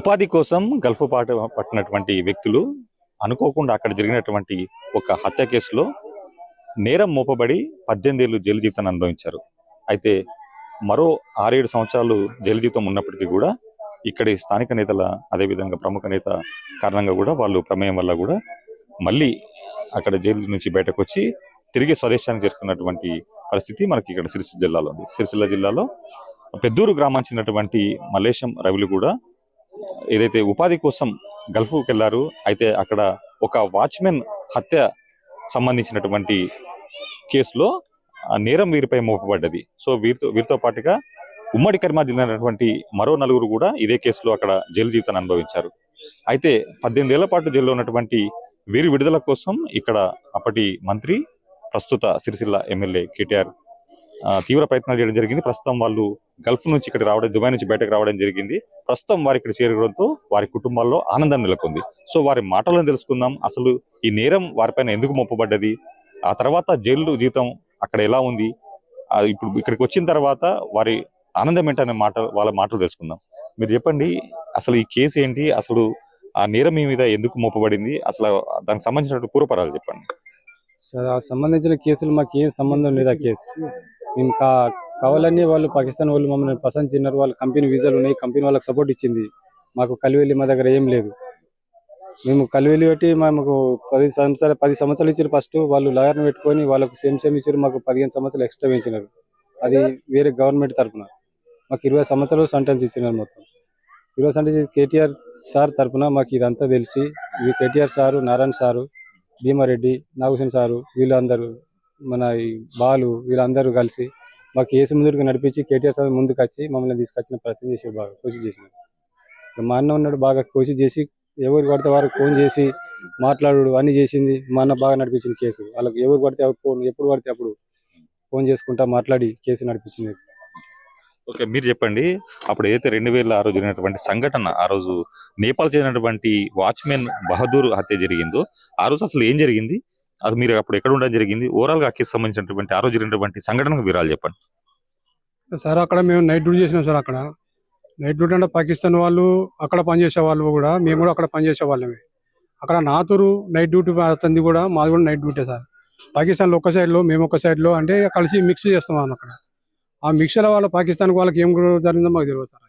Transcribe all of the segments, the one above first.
ఉపాధి కోసం గల్ఫ్ పట్టినటువంటి వ్యక్తులు అనుకోకుండా అక్కడ జరిగినటువంటి ఒక హత్య కేసులో నేరం మోపబడి 18 ఏళ్ళు జైలు జీవితాన్ని అనుభవించారు. అయితే మరో 6-7 సంవత్సరాలు జైలు జీవితం ఉన్నప్పటికీ కూడా ఇక్కడి స్థానిక నేతల అదేవిధంగా ప్రముఖ నేత కారణంగా కూడా వాళ్ళు ప్రమేయం వల్ల కూడా మళ్ళీ అక్కడ జైలు నుంచి బయటకు వచ్చి తిరిగి స్వదేశానికి చేరుకున్నటువంటి పరిస్థితి మనకి ఇక్కడ సిరిసిల్ల జిల్లాలో ఉంది. సిరిసిల్ల జిల్లాలో పెద్దూరు గ్రామానికి చెందినటువంటి మల్లేశం రవిలు కూడా ఏదైతే ఉపాధి కోసం గల్ఫ్కి వెళ్ళారు, అయితే అక్కడ ఒక వాచ్మెన్ హత్య సంబంధించినటువంటి కేసులో నేరం వీరిపై మోపబడ్డది. సో వీరితో పాటుగా ఉమ్మడి కరీంనగర్ జిల్లాటువంటి మరో 4 కూడా ఇదే కేసులో అక్కడ జైలు జీవితాన్ని అనుభవించారు. అయితే 18 ఏళ్ల పాటు జైల్లో ఉన్నటువంటి వీరి విడుదల కోసం ఇక్కడ అప్పటి మంత్రి ప్రస్తుత సిరిసిల్ల ఎమ్మెల్యే కేటీఆర్ తీవ్ర ప్రయత్నాలు చేయడం జరిగింది. ప్రస్తుతం వాళ్ళు గల్ఫ్ నుంచి ఇక్కడ రావడం, దుబాయ్ నుంచి బయటకు రావడం జరిగింది. ప్రస్తుతం వారి ఇక్కడ చేరడంతో వారి కుటుంబాల్లో ఆనందం నెలకొంది. సో వారి మాటలను తెలుసుకుందాం. అసలు ఈ నేరం వారిపైన ఎందుకు మోపబడ్డది, ఆ తర్వాత జైలు జీవితం అక్కడ ఎలా ఉంది, ఇప్పుడు ఇక్కడికి వచ్చిన తర్వాత వారి ఆనందం ఏంటనే వాళ్ళ మాటలు తెలుసుకుందాం. మీరు చెప్పండి, అసలు ఈ కేసు ఏంటి, అసలు ఆ నేరం మీ మీద ఎందుకు మోపబడింది, అసలు దానికి సంబంధించిన పూర్వపరాలు చెప్పండి. సార్, ఆ సంబంధించిన కేసులు మాకు ఏం సంబంధం లేదు. ఆ కేసు మేము కావాలని వాళ్ళు పాకిస్తాన్ వాళ్ళు మమ్మల్ని పసంద్ చిన్నారు. వాళ్ళు కంపెనీ వీసాలు ఉన్నాయి, కంపెనీ వాళ్ళకి సపోర్ట్ ఇచ్చింది. మాకు కలివెళ్ళి మా దగ్గర ఏం లేదు. మేము కలివెళ్ళి పెట్టి మాకు 10 సంవత్సరాలు ఇచ్చారు. ఫస్ట్ వాళ్ళు లాయర్ని పెట్టుకొని వాళ్ళకు సేమ్ ఇచ్చారు. మాకు 15 సంవత్సరాలు ఎక్స్ట్రా పెంచినారు. అది వేరే గవర్నమెంట్ తరఫున మాకు 20 సంవత్సరాలు సెంటెన్స్ ఇచ్చినారు. మొత్తం 20 సెంటెన్స్ కేటీఆర్ సార్ తరఫున మాకు ఇదంతా తెలిసి KTR sir, Narayana sir, Bhima Reddy, Nagabhushan sir, వీళ్ళందరూ మన ఈ బాలు వీళ్ళందరూ కలిసి మాకు కేసు ముందుకు నడిపించి కేటీఆర్ సార్ ముందుకు వచ్చి మమ్మల్ని తీసుకొచ్చిన ప్రయత్నం చేసి బాగా కోచింగ్ చేసినారు. మా అన్న ఉన్నాడు, బాగా కోచింగ్ చేసి ఎవరు పడితే వారికి ఫోన్ చేసి మాట్లాడు అన్ని చేసింది. మా అన్న బాగా నడిపించింది కేసు. వాళ్ళకి ఎవరు పడితే ఫోన్ ఎప్పుడు పడితే అప్పుడు ఫోన్ చేసుకుంటా మాట్లాడి కేసు నడిపించింది. ఓకే, మీరు చెప్పండి, అప్పుడు ఏదైతే 2006 జరిగినటువంటి సంఘటన, ఆ రోజు నేపాల్ చెందినటువంటి వాచ్మెన్ బహదూర్ హత్య జరిగిందో ఆ రోజు అసలు ఏం జరిగింది, అది మీరు అప్పుడు ఎక్కడ ఉండడం జరిగింది, ఓవరాల్ గా ఆ కేసు సంబంధించినటువంటి ఆ రోజు జరిగినటువంటి సంఘటనకు వివరాలు చెప్పండి. సార్, అక్కడ మేము నైట్ డ్యూటీ చేసినాం సార్. అక్కడ నైట్ డ్యూటీ అంటే పాకిస్తాన్ వాళ్ళు అక్కడ పనిచేసే వాళ్ళు కూడా, మేము కూడా అక్కడ పనిచేసే వాళ్ళమే. అక్కడ నాతూరు నైట్ డ్యూటీ అతనిది కూడా, మాది కూడా నైట్ డ్యూటీ సార్. పాకిస్తాన్లో ఒక సైడ్లో మేము ఒక సైడ్లో అంటే కలిసి మిక్స్ చేస్తాం అక్కడ. ఆ మిక్సర్ వాళ్ళ పాకిస్తాన్ వాళ్ళకి ఏం జరిగిందో మాకు తెలియదు సార్.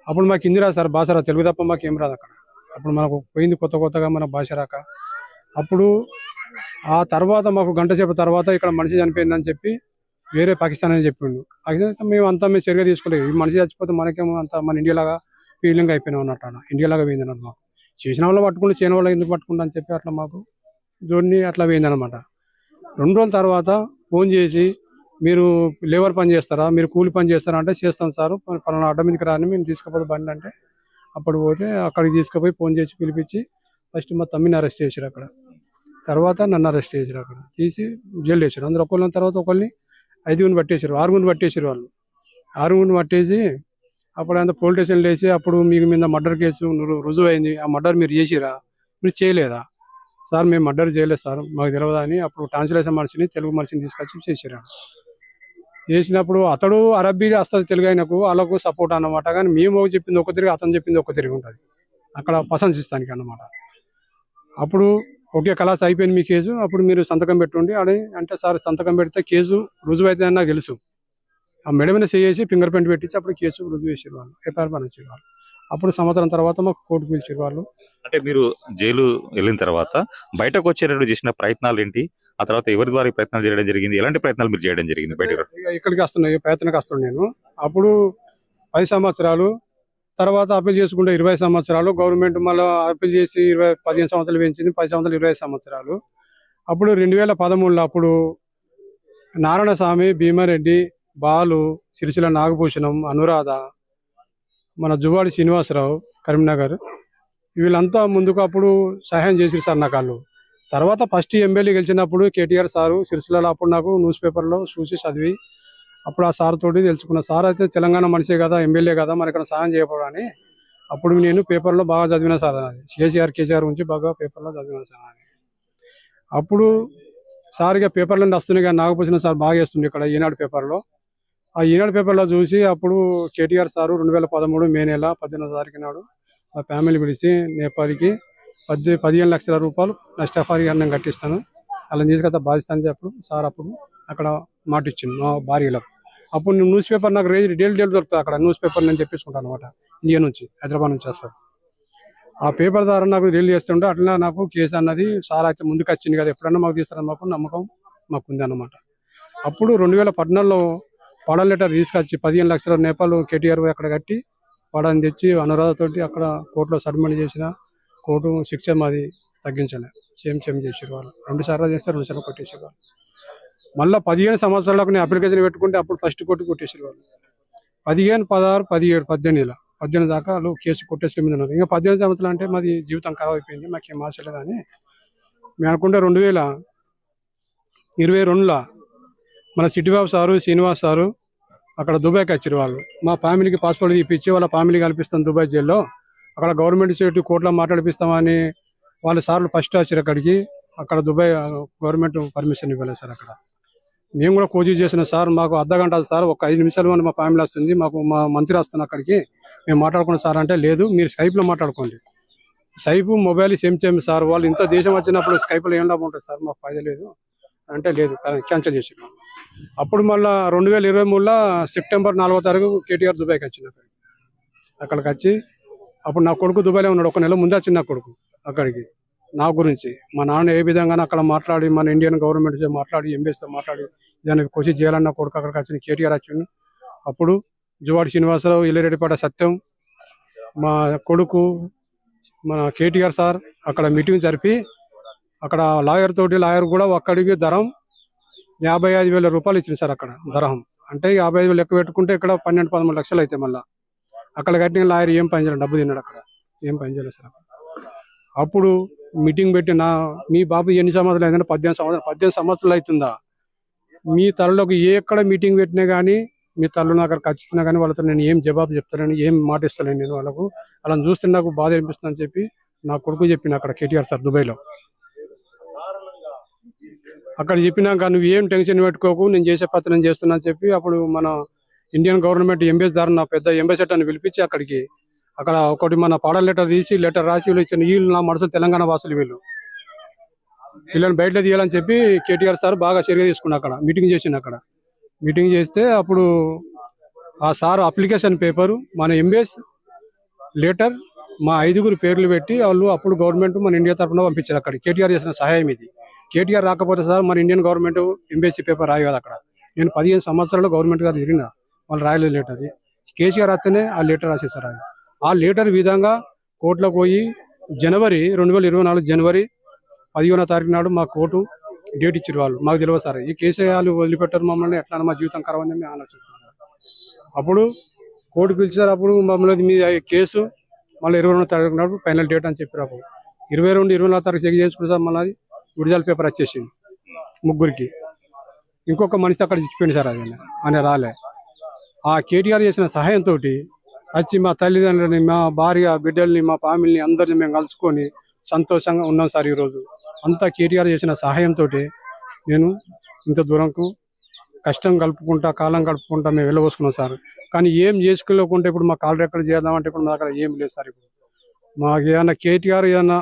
అప్పుడు మాకు హిందీ రాదు సార్, భాష రాదు, తెలుగు తప్ప మాకు ఏం రాదు అక్కడ. అప్పుడు మనకు పోయింది కొత్తగా మన భాష రాక. అప్పుడు ఆ తర్వాత మాకు గంట సేపు తర్వాత ఇక్కడ మనిషి చనిపోయిందని చెప్పి వేరే పాకిస్తాన్ అని చెప్పిండు. పాకిస్తాన్ మేము చర్యగా తీసుకోలేదు. ఈ మనిషి చచ్చిపోతే మనకేమో అంత మన ఇండియాలాగా ఫీలింగ్ అయిపోయినాం అన్నట్టు, ఇండియాలాగా పోయింది అన్నమాట. మాకు చేసిన వాళ్ళు పట్టుకుంటే చేయని వాళ్ళు ఎందుకు పట్టుకుంటా అని చెప్పి అట్లా మాకు జోడిని అట్లా పోయింది అనమాట. 2 రోజుల తర్వాత ఫోన్ చేసి, మీరు లేబర్ పని చేస్తారా, మీరు కూలి పని చేస్తారా అంటే చేస్తాం సార్, పలానా అడ్డ మీదకి రాని మేము తీసుకుపోతే బండి అంటే అప్పుడు పోతే అక్కడికి తీసుకుపోయి ఫోన్ చేసి పిలిపించి ఫస్ట్ మా తమ్మిని అరెస్ట్ చేశారు అక్కడ. తర్వాత నన్ను అరెస్ట్ చేశారు. అక్కడ తీసి జైలు వేసారు. అందరూ ఒకళ్ళని తర్వాత ఒకరిని 5 పట్టేశారు, 6 పట్టేశారు. వాళ్ళు 6 పట్టేసి అప్పుడు అంత పోలీస్ స్టేషన్లో వేసి, అప్పుడు మీకు మీద మర్డర్ కేసు రుజువు అయింది, ఆ మర్డర్ మీరు చేసిరా, మీరు చేయలేదా సార్, మేము మర్డర్ చేయలేదు సార్, మాకు తెలియదా అని అప్పుడు ట్రాన్స్లేషన్ మనిషిని తెలుగు మనిషిని తీసుకొచ్చి చేశారు. చేసినప్పుడు అతడు అరబ్బీ వస్తుంది, తెలుగు ఆయనకు వాళ్ళకు సపోర్ట్ అన్నమాట. కానీ మేము చెప్పింది ఒక తిరిగి, అతను చెప్పింది ఒక తిరిగి ఉంటుంది అక్కడ ప్రశంసిస్తానికి అన్నమాట. అప్పుడు ఓకే కలాస్ అయిపోయింది మీ కేసు, అప్పుడు మీరు సంతకం పెట్టుండి అని అంటే, సార్ సంతకం పెడితే కేసు రుజువు అయితే అని నాకు తెలుసు. ఆ మెడ మీద చేసి ఫింగర్ ప్రింట్ పెట్టించి అప్పుడు కేసు రుజువు చేసారు వాళ్ళు, ఎఫ్ఐఆర్ పనిచేసారు వాళ్ళు. అప్పుడు సంవత్సరం తర్వాత మాకు కోర్టు పిలిచారు వాళ్ళు. అంటే మీరు జైలు వెళ్ళిన తర్వాత బయటకు వచ్చేటప్పుడు చేసిన ప్రయత్నాలు ఏంటి, ఆ తర్వాత ఎవరి ద్వారా ప్రయత్నాలు చేయడం జరిగింది, ఎలాంటి ప్రయత్నాలు మీరు చేయడం జరిగింది? బయటకు ఇక్కడికి వస్తున్నాయి, ప్రయత్నానికి వస్తున్నాను నేను. అప్పుడు 10 సంవత్సరాలు తర్వాత అప్పీల్ చేసుకుంటే 20 సంవత్సరాలు, గవర్నమెంట్ మళ్ళీ అప్పీల్ చేసి 15 సంవత్సరాలు పెంచింది, 10 సంవత్సరాలు 20 సంవత్సరాలు. అప్పుడు 2013లో అప్పుడు నారాయణ స్వామి, భీమారెడ్డి, బాలు, సిరిసిల్ల నాగభూషణం, అనురాధ, మన జువాడి శ్రీనివాసరావు, కరీంనగర్, వీళ్ళంతా ముందుకు అప్పుడు సహాయం చేసిరు సార్ నాకు. వాళ్ళు తర్వాత ఫస్ట్ ఎమ్మెల్యే గెలిచినప్పుడు కేటీఆర్ సారు సిరిసిల్లలో అప్పుడు నాకు న్యూస్ పేపర్లో చూసి చదివి అప్పుడు ఆ సార్ తోటి తెలుసుకున్న. సార్ అయితే తెలంగాణ మనిషే కదా, ఎమ్మెల్యే కదా, మరి ఇక్కడ సాయం చేయకపోవడని అప్పుడు నేను పేపర్లో బాగా చదివిన సార్. అది కేసీఆర్ గురించి బాగా పేపర్లో చదివిన సార్ అని. అప్పుడు సార్ ఇక పేపర్లో వస్తున్నాయి కానీ నాగభూషణ సార్ బాగా వేస్తుంది ఇక్కడ ఈనాడు పేపర్లో. ఆ ఈనాడు పేపర్లో చూసి అప్పుడు కేటీఆర్ సారు 2013 మే నెల 18వ తారీఖు నాడు మా ఫ్యామిలీ పిలిచి నేపాల్కి 15 లక్షల రూపాయలు నష్టపరిహారం కట్టిస్తాను, అలా తీసుకొస్తా బాధిస్తాను చెప్పు సార్. అప్పుడు అక్కడ మాట ఇచ్చింది మా భార్యలకు. అప్పుడు నేను న్యూస్ పేపర్ నాకు డైలీ దొరుకుతుంది అక్కడ న్యూస్ పేపర్ నేను తెప్పించుకుంటాను అనమాట. ఇండియా నుంచి, హైదరాబాద్ నుంచి వస్తారు. ఆ పేపర్ ద్వారా నాకు రిలీజ్ చేస్తుంటే అట్లా నాకు కేసు అన్నది సార్ అయితే ముందుకు వచ్చింది కదా, ఎప్పుడన్నా మాకు తీస్తారని మాకు నమ్మకం మాకు ఉంది అన్నమాట. అప్పుడు 2014లో పడన్ లెటర్ తీసుకొచ్చి 15 లక్షల నేపాలు కేటీఆర్ అక్కడ కట్టి పడని తెచ్చి అనురాధతోటి అక్కడ కోర్టులో సబ్మిట్ చేసిన. కోర్టు శిక్ష మాది తగ్గించలే, సేమ్ చేసారు వాళ్ళు. 2 సార్లు చేస్తే 2 సార్లు కొట్టేసారు వాళ్ళు. మళ్ళీ 15 సంవత్సరాలకు నేను అప్లికేషన్ పెట్టుకుంటే అప్పుడు ఫస్ట్ కోర్టు కొట్టేసారు వాళ్ళు. 15, 16, 17, 18 దాకా వాళ్ళు కేసు కొట్టేసిన మీద ఉన్నారు. ఇంకా 18 సంవత్సరాలు అంటే మాది జీవితం ఖరాబ్ అయిపోయింది, మాకేం ఆశ లేదని మేము అనుకుంటే 2022లో మన సిటీబాబు సారు, శ్రీనివాస్ సారు అక్కడ దుబాయ్కి వచ్చారు వాళ్ళు. మా ఫ్యామిలీకి పాస్పోర్ట్ తీపిచ్చి వాళ్ళ ఫ్యామిలీ కల్పిస్తాం దుబాయ్ జైల్లో, అక్కడ గవర్నమెంట్ సైట్ కోర్టులో మాట్లాడిపిస్తామని వాళ్ళ సార్లు ఫస్ట్ వచ్చారు అక్కడికి. అక్కడ దుబాయ్ గవర్నమెంట్ పర్మిషన్ ఇవ్వలేదు సార్. అక్కడ మేము కూడా కోచింగ్ చేసిన సార్, మాకు అర్ధగంట సార్, ఒక 5 నిమిషాలు మా ఫ్యామిలీ వస్తుంది, మాకు మా మంత్రి వస్తుంది అక్కడికి, మేము మాట్లాడుకున్నాం సార్ అంటే, లేదు మీరు స్కైప్లో మాట్లాడుకోండి, స్కైప్ మొబైల్ సేమ్ సార్, వాళ్ళు ఇంత దేశం వచ్చినప్పుడు స్కైప్లో ఏం లాభం ఉంటుంది సార్, మాకు ఫైదా లేదు అంటే, లేదు క్యాన్సిల్ చేసి. అప్పుడు మళ్ళీ 2023లో సెప్టెంబర్ 4వ తారీఖు కేటీఆర్ దుబాయ్కి వచ్చింది. అక్కడికి వచ్చి అప్పుడు నా కొడుకు దుబాయ్లో ఉన్నాడు, 1 నెల ముందే వచ్చింది నా కొడుకు అక్కడికి. నా గురించి మా నాన్న ఏ విధంగా అక్కడ మాట్లాడి మన ఇండియన్ గవర్నమెంట్ మాట్లాడి ఎంబీఎస్తో మాట్లాడి దాన్ని కోషిష్ చేయాలన్న కొడుకు అక్కడికి వచ్చింది. కేటీఆర్ వచ్చిండు. అప్పుడు జువాడి శ్రీనివాసరావు, ఎల్లిరెడ్డిపేట సత్యం, మా కొడుకు, మన కేటీఆర్ సార్ అక్కడ మీటింగ్ జరిపి అక్కడ లాయర్ కూడా ఒక్కడికి ధరం 55,000 రూపాయలు ఇచ్చింది సార్. అక్కడ ధరం అంటే 55,000 లెక్క పెట్టుకుంటే ఇక్కడ 12-13 లక్షలు అయితే మళ్ళీ అక్కడ కట్టిన లాయర్ ఏం పని చేయలేదు, డబ్బు తిన్నాడు అక్కడ, ఏం పని చేయలేదు సార్. అప్పుడు మీటింగ్ పెట్టి మీ బాబు ఎన్ని సంవత్సరాలు అయిందంటే 18 సంవత్సరాలు అవుతుందా, మీ తల్లిలోకి ఎక్కడ మీటింగ్ పెట్టినా కానీ మీ తల్లు నాకు అక్కడికి వచ్చినా కానీ వాళ్ళతో నేను ఏం జవాబు చెప్తానని, ఏం మాట ఇస్తానని నేను వాళ్ళకు, అలా చూస్తే నాకు బాధ అనిపిస్తుంది అని చెప్పి నా కొడుకు చెప్పిన అక్కడ కేటీఆర్ సార్ దుబాయ్లో. అక్కడ చెప్పినాక నువ్వు ఏం టెన్షన్ పెట్టుకోకు, నేను చేసే పత్రం నేను చేస్తున్నా అని చెప్పి అప్పుడు మన ఇండియన్ గవర్నమెంట్ ఎంబీఎస్ ద్వారా నా పెద్ద ఎంబీఎస్ అని పిలిపించి అక్కడికి అక్కడ ఒకటి మన పాడల్ లెటర్ తీసి లెటర్ రాసి వీళ్ళు ఇచ్చిన, వీళ్ళు నా మనసులు తెలంగాణ వాసులు, వీళ్ళని బయటలో తీయాలని చెప్పి కేటీఆర్ సార్ బాగా చర్య తీసుకున్నా. అక్కడ మీటింగ్ చేసిండు. అక్కడ మీటింగ్ చేస్తే అప్పుడు ఆ సార్ అప్లికేషన్ పేపరు, మన ఎంబీఎస్ లెటర్, మా 5గురు పేర్లు పెట్టి వాళ్ళు అప్పుడు గవర్నమెంట్ మన ఇండియా తరఫున పంపించారు. అక్కడ కేటీఆర్ చేసిన సహాయం ఇది. కేటీఆర్ రాకపోతే సార్ మన ఇండియన్ గవర్నమెంట్ ఎంబీఎస్సీ పేపర్ రాయి కదా. అక్కడ నేను 15 సంవత్సరాలు గవర్నమెంట్ గారు తిరిగిన, వాళ్ళు రాయలేదు లెటర్. కేసీఆర్ వస్తేనే ఆ లెటర్ రాసేసారు. అది ఆ లెటర్ విధంగా కోర్టులోకి పోయి జనవరి 2024 జనవరి 15వ తారీఖు నాడు మా కోర్టు డేట్ ఇచ్చారు వాళ్ళు. మాకు తెలియదు సార్, ఈ కేసీఆర్ వదిలిపెట్టారు మమ్మల్ని, ఎట్లా మా జీవితం ఖరాబ్ అని మేము ఆలోచిస్తున్నాం. అప్పుడు కోర్టు పిలిచారు. అప్పుడు మమ్మల్ని మీ కేసు మళ్ళీ 22వ తారీఖు నాడు ఫైనల్ డేట్ అని చెప్పారు. అప్పుడు 22, 24 తారీఖు చెక్ చేసుకుంటే సార్ మళ్ళీ విడుదల పేపర్ వచ్చేసింది ముగ్గురికి. ఇంకొక మనిషి అక్కడ చిక్కిపోయింది సార్, అది ఆయన రాలే. ఆ కేటీఆర్ చేసిన సహాయంతో వచ్చి మా తల్లిదండ్రులని, మా భార్య, బిడ్డల్ని, మా ఫ్యామిలీని అందరిని మేము కలుసుకొని సంతోషంగా ఉన్నాం సార్. ఈరోజు అంతా కేటీఆర్ చేసిన సహాయంతో నేను ఇంత దూరంకు కష్టం కలుపుకుంటా, కాలం గడుపుకుంటా మేము వెళ్ళబోసుకున్నాం సార్. కానీ ఏం చేసుకోలేకుంటే ఇప్పుడు మా కాలు రెక్కలు చేద్దామంటే ఇప్పుడు మా దగ్గర ఏం లేదు సార్. ఇప్పుడు మాకు ఏదైనా కేటీఆర్ ఏదైనా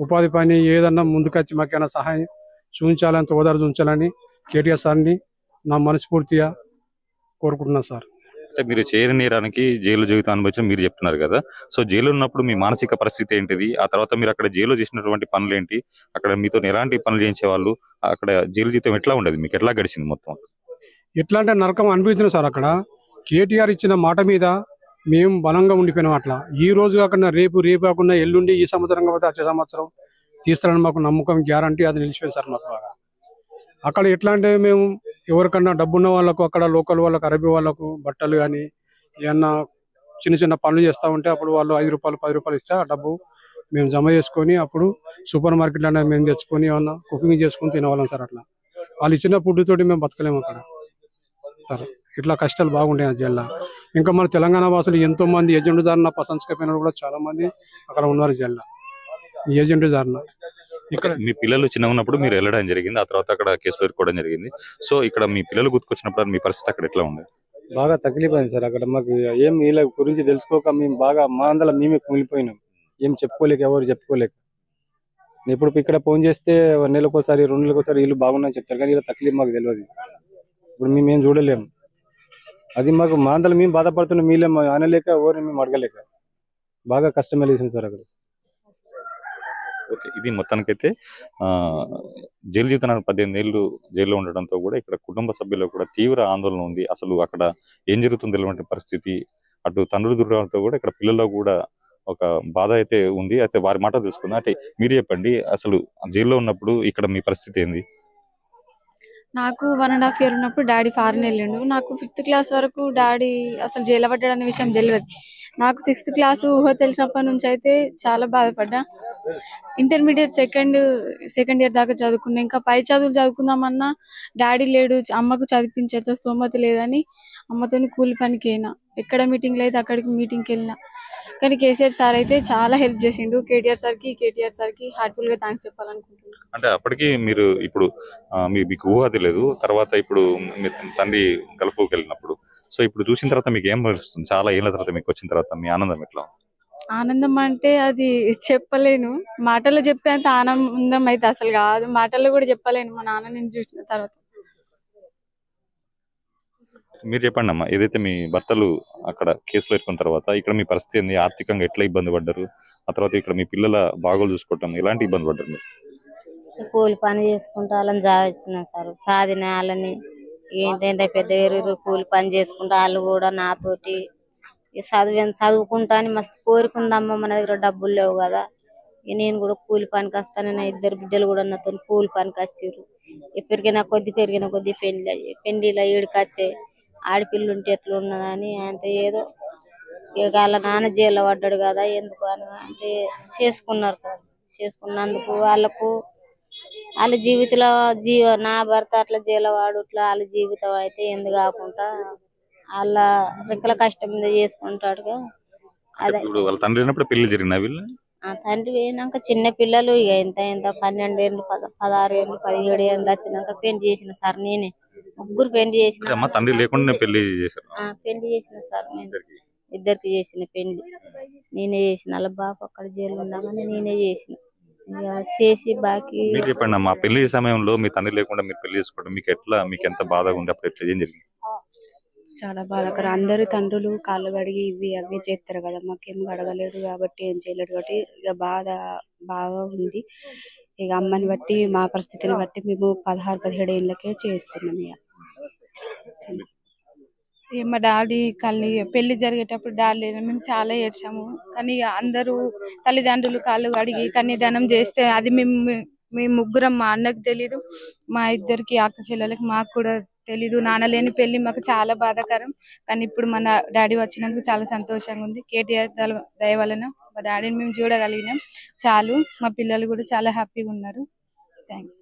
ఉపాధి పని ఏదన్నా ముందుకొచ్చి మాకేమైనా సహాయం చూపించాలని, ఓదారు చూపించాలని కేటీఆర్ సార్ని నా మనస్ఫూర్తిగా కోరుకుంటున్నాను సార్. అంటే మీరు చేయని నేరానికి జైలు జీవితం అనుభవించిన మీరు చెప్తున్నారు కదా, సో జైలు ఉన్నప్పుడు మీ మానసిక పరిస్థితి ఏంటిది, ఆ తర్వాత మీరు అక్కడ జైలు చేసినటువంటి పనులు ఏంటి, అక్కడ మీతో ఎలాంటి పనులు చేయించేవాళ్ళు, అక్కడ జైలు జీవితం ఎట్లా ఉండేది, మీకు ఎట్లా గడిచింది మొత్తం? ఎట్లా అంటే నరకం అనిపించిన సార్. అక్కడ కేటీఆర్ ఇచ్చిన మాట మీద మేము బలంగా ఉండిపోయినాం. అట్లా ఈ రోజు కాకుండా రేపు కాకుండా ఎల్లుండి, ఈ సంవత్సరం కాకపోతే వచ్చే సంవత్సరం తీస్తారని మాకు నమ్మకం, గ్యారంటీ అది నిలిచిపోయింది సార్ మాకు బాగా. అక్కడ ఎట్లా అంటే మేము ఎవరికన్నా డబ్బున్న వాళ్ళకు, అక్కడ లోకల్ వాళ్ళకు, అరబీ వాళ్ళకు బట్టలు కానీ ఏమన్నా చిన్న చిన్న పనులు చేస్తూ ఉంటే అప్పుడు వాళ్ళు 5 రూపాయలు 10 రూపాయలు ఇస్తే ఆ డబ్బు మేము జమ చేసుకొని అప్పుడు సూపర్ మార్కెట్లో అనేది మేము తెచ్చుకొని ఏమన్నా కుకింగ్ చేసుకొని తినవాళ్ళం సార్. అట్లా వాళ్ళు ఇచ్చిన ఫుడ్ తోటి మేము బతకలేము అక్కడ సార్. ఇట్లా కష్టాలు బాగుంటాయి ఆ జైల్లో. ఇంకా మన తెలంగాణ వాసులు ఎంతో మంది ఏజెంట్ దారిన పసంస్కపోయిన కూడా చాలా మంది అక్కడ ఉన్నారు జైల్లో, ఈ ఏజెంట్ దారిన. ఇక్కడ మీ పిల్లలు చిన్నగా ఉన్నప్పుడు మీరు వెళ్ళడం జరిగింది, ఆ తర్వాత అక్కడ కేసులు ఎదుర్కోవడం జరిగింది. సో ఇక్కడ మీ పిల్లలు గుర్తుకొచ్చినప్పుడు మీ పరిస్థితి అక్కడ ఎట్లా ఉంది? బాగా తక్లీఫ్ అయింది సార్. అక్కడ మాకు ఏం వీళ్ళ గురించి తెలుసుకోక మేము బాగా మా అందరం మేమే కుమిలిపోయినాం. ఏం చెప్పుకోలేక, ఎవరు చెప్పుకోలేక. ఇప్పుడు ఇక్కడ ఫోన్ చేస్తే నెలకోసారి 2 నెలలకోసారి వీళ్ళు బాగున్నాయని చెప్తారు, కానీ ఇలా తక్లీఫ్ మాకు తెలియదు. ఇప్పుడు మేమేం చూడలేము. అది మాకు మా అందరం మేము బాధపడుతున్నాం, మీలే అనలేక ఎవరిని మేము అడగలేక బాగా కష్టం వెళ్ళేసింది సార్ అక్కడ. ఓకే, ఇది మొత్తానికైతే జైలు జీవితం 18 ఏళ్ళు జైల్లో ఉండడంతో కూడా ఇక్కడ కుటుంబ సభ్యులకు కూడా తీవ్ర ఆందోళన ఉంది. అసలు అక్కడ ఏం జరుగుతుందో తెలియని పరిస్థితి. అటు తండ్రుల దుర్గంతో కూడా ఇక్కడ పిల్లల్లో కూడా ఒక బాధ అయితే ఉంది. అయితే వారి మాట తెలుసుకుందాం. అంటే మీరు చెప్పండి, అసలు జైల్లో ఉన్నప్పుడు ఇక్కడ మీ పరిస్థితి ఏంది? నాకు 1.5 year ఉన్నప్పుడు డాడీ ఫారెన్ వెళ్ళిండు. నాకు 5th class వరకు డాడీ అసలు జైలు పడ్డాడు అనే విషయం తెలియదు. నాకు 6th class ఊహ తెలిసినప్పటి నుంచి అయితే చాలా బాధపడ్డా. ఇంటర్మీడియట్ సెకండ్ ఇయర్ దాకా చదువుకున్నా. ఇంకా పై చదువులు చదువుకుందామన్నా డాడీ లేడు, అమ్మకు చదివించేంత స్తోమత లేదని అమ్మతోని కూలి పనికి అయినా. ఎక్కడ మీటింగ్లు అయితే అక్కడికి మీటింగ్కి వెళ్ళినా. కానీ కేసీఆర్ సార్ అయితే చాలా హెల్ప్ చేసిండు. కేటీఆర్ సార్కి హార్ట్ఫుల్ గా థ్యాంక్స్ చెప్పాలనుకుంటున్నాను. అంటే అప్పటికి మీరు ఇప్పుడు మీకు ఊహ తెలియదు, తర్వాత ఇప్పుడు మీ తండ్రి గల్ఫ్కి వెళ్ళినప్పుడు, సో ఇప్పుడు చూసిన తర్వాత మీకు ఏం అనిపిస్తుంది? చాలా ఏళ్ళ తర్వాత మీకు వచ్చిన తర్వాత మీ ఆనందం ఎట్లా? ఆనందం అంటే అది చెప్పలేను, మాటల్లో చెప్పేంత ఆనందం అయితే అసలు కాదు. మాటల్లో కూడా చెప్పలేను మా నాన్న నేను చూసిన తర్వాత. మీరు చెప్పండి అమ్మా, ఏదైతే మీ భర్తలు అక్కడ కేసులో ఇరుకున్న తర్వాత ఇక్కడ మీ పరిస్థితి ఏంది? ఆర్థికంగా ఎట్లా ఇబ్బంది పడ్డారు? ఆ తర్వాత ఇక్కడ మీ పిల్లల బాగోలు చూసుకోవటం ఎలాంటి ఇబ్బంది పడ్డారు మీరు? కూలి పని చేసుకుంటూ వాళ్ళని చదువుతున్నాం సార్. సాధిన వాళ్ళని ఎంత పెద్ద ఎరువురు కూలి పని చేసుకుంటూ వాళ్ళు కూడా నాతోటి చదువుకుంటా అని మస్తు కోరుకుందమ్మ, మన దగ్గర డబ్బులు లేవు కదా, నేను కూడా కూలి పనికి వస్తాను. నా 2 బిడ్డలు కూడా నాతో కూలి పనికి వచ్చారు. పెరిగిన కొద్ది పెళ్లిలో ఈడికి వచ్చే ఆడపిల్లు ఉంటే ఎట్లా ఉన్నదని అంటే ఏదో ఇక వాళ్ళ నాన్న జైల్లో పడ్డాడు కదా ఎందుకు అని అంటే చేసుకున్నారు సార్. చేసుకున్నందుకు వాళ్ళ జీవితంలో నా భర్త అట్లా జైల్లో వాడు ఇట్లా వాళ్ళ జీవితం అయితే ఎందుకు కాకుండా వాళ్ళ రెక్కల కష్టం మీద చేసుకుంటాడుగా. అదే వాళ్ళ తండ్రి అయినప్పుడు పెళ్లి జరిగిన వీళ్ళు ఆ తండ్రి పోయినాక చిన్న పిల్లలు ఇక ఎంత 12 ఏళ్ళు 16 ఏళ్ళు 17 ఏళ్ళు వచ్చినాక పెళ్లి చేసిన సార్. నేనే ముగ్గురు పెళ్లి చేసిన. తండ్రి లేకుండా పెళ్లి చేశారు? పెళ్లి చేసిన సార్. నేను ఇద్దరికి చేసిన పెళ్లి నేనే చేసిన. వాళ్ళ బాబు అక్కడ జైలు ఉండగానే నేనే చేసిన. ఇక చేసి బాకీ. మీరు చెప్పండి అమ్మా, పెళ్లి సమయంలో మీ తండ్రి లేకుండా మీరు పెళ్లి చేసుకోవడం మీకు ఎంత బాధగా ఉంది? అప్పుడు ఎట్లా ఏం జరిగింది? చాలా బాధాకరం. అందరు తండ్రులు కాళ్ళు కడిగి ఇవి అవి చేస్తారు కదా, మాకేం అడగలేడు కాబట్టి ఏం చేయలేడు కాబట్టి ఇక బాగా ఉంది. ఇక అమ్మని బట్టి మా పరిస్థితిని బట్టి మేము 16-17 ఏళ్ళకే చేసుకున్నాం. ఇక మా డాడీ పెళ్లి జరిగేటప్పుడు డాడీ లేదు, మేము చాలా ఏడ్చాము. కానీ అందరూ తల్లిదండ్రులు కాళ్ళు కడిగి కన్యాదానం చేస్తే అది మేము ముగ్గురం, మా అన్నకు తెలీదు, మా ఇద్దరికి అక్క చెల్లెలకి మాకు కూడా తెలీదు. నాన్న లేని పెళ్లి మాకు చాలా బాధాకరం. కానీ ఇప్పుడు మన డాడీ వచ్చినందుకు చాలా సంతోషంగా ఉంది. కేటీఆర్ దయ వలన మా డాడీని మేము చూడగలిగినాం చాలు. మా పిల్లలు కూడా చాలా హ్యాపీగా ఉన్నారు. థ్యాంక్స్.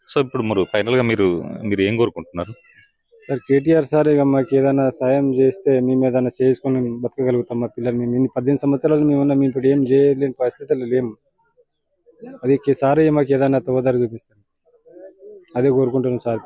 సో ఇప్పుడు మరి ఫైనల్ గా మీరు ఏం కోరుకుంటున్నారు? సార్ కేటీఆర్ సార్ ఇక మాకు ఏదైనా సాయం చేస్తే మేము ఏదైనా చేసుకొని బతకగలుగుతాం. మా పిల్లలు మేము 18 సంవత్సరాలు మేము ఇప్పుడు ఏం చేయలేని పరిస్థితులు లేము. అది సార్ మాకు ఏదైనా తోదారు చూపిస్తాం, అదే కోరుకుంటున్నాం సార్.